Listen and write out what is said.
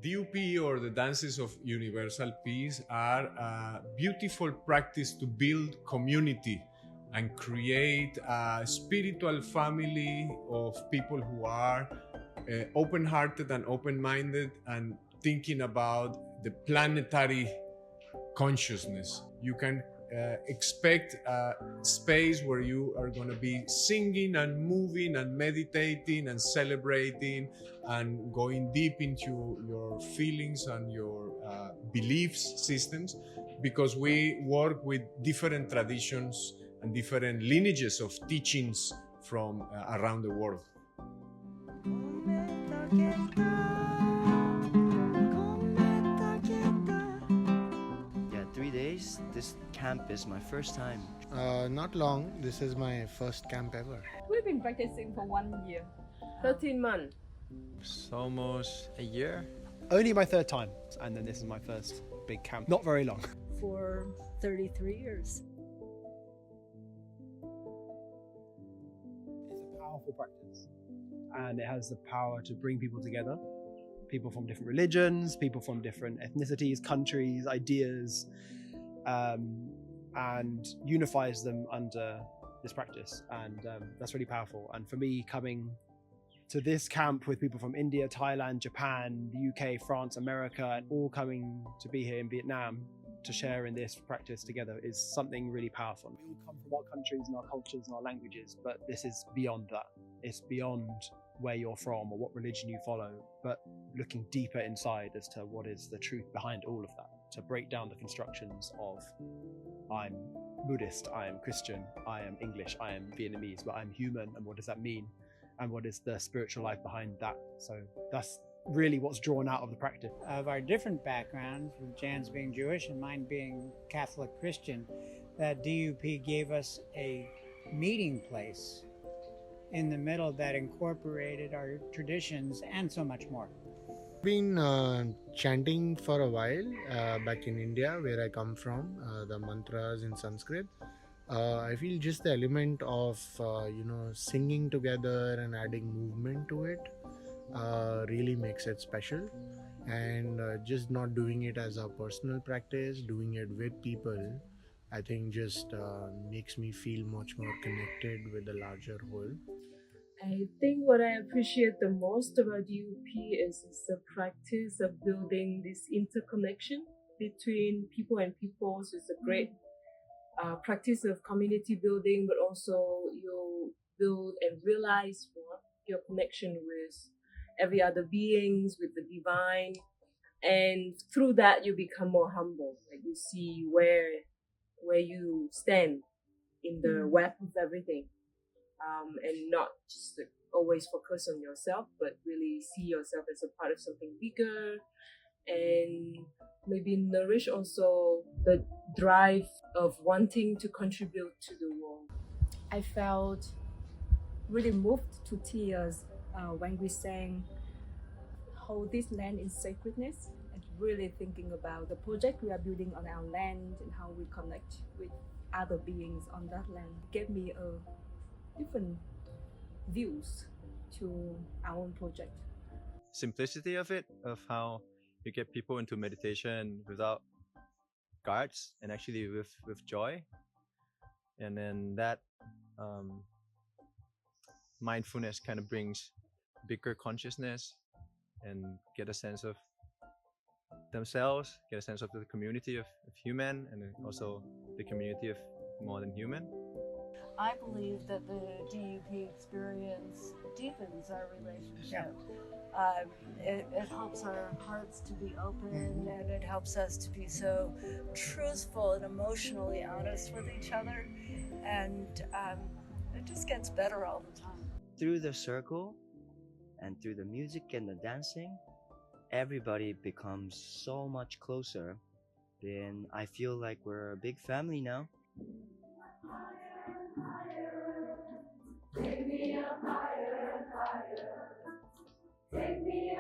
DUP, or the Dances of Universal Peace, are a beautiful practice to build community and create a spiritual family of people who are open-hearted and open-minded and thinking about the planetary consciousness. You can expect a space where you are going to be singing and moving and meditating and celebrating and going deep into your feelings and your beliefs systems, because we work with different traditions and different lineages of teachings from around the world. Yeah, 3 days. This camp is my first time. Not long. This is my first camp ever. We've been practicing for 1 year. 13 months. It's almost a year. Only my third time, and then this is my first big camp. Not very long. For 33 years. It's a powerful practice, and it has the power to bring people together. People from different religions, people from different ethnicities, countries, ideas, and unifies them under this practice. And that's really powerful. And for me, coming to this camp with people from India, Thailand, Japan, the UK, France, America, and all coming to be here in Vietnam to share in this practice together is something really powerful. We all come from our countries and our cultures and our languages, but this is beyond that. It's beyond where you're from or what religion you follow, but looking deeper inside as to what is the truth behind all of that, to break down the constructions of I'm Buddhist, I am Christian, I am English, I am Vietnamese, but I'm human, and what does that mean? And what is the spiritual life behind that? So that's really what's drawn out of the practice. Of our different backgrounds, with Jan's being Jewish and mine being Catholic Christian, that DUP gave us a meeting place in the middle that incorporated our traditions and so much more. Been chanting for a while back in India, where I come from, the mantras in Sanskrit. I feel just the element of singing together and adding movement to it really makes it special, and just not doing it as a personal practice, doing it with people, I think just makes me feel much more connected with the larger whole. I think what I appreciate the most about DUP is the practice of building this interconnection between people and people. So it's a great practice of community building, but also you build and realize your connection with every other beings, with the divine, and through that you become more humble. Like you see where you stand in the web of everything, and not just always focus on yourself, but really see yourself as a part of something bigger, and maybe nourish also the drive of wanting to contribute to the world. I felt really moved to tears when we sang Hold This Land in Sacredness, and really thinking about the project we are building on our land and how we connect with other beings on that land. It gave me a different views to our own project. Simplicity of it, of how you get people into meditation without guards and actually with joy, and then that mindfulness kind of brings bigger consciousness and get a sense of themselves, get a sense of the community of human, and also the community of more than human. I believe that the DUP experience did deepens our relationship. It helps our hearts to be open, and it helps us to be so truthful and emotionally honest with each other, and it just gets better all the time. Through the circle and through the music and the dancing, everybody becomes so much closer. Then I feel like we're a big family now. Take me up higher and higher. Take me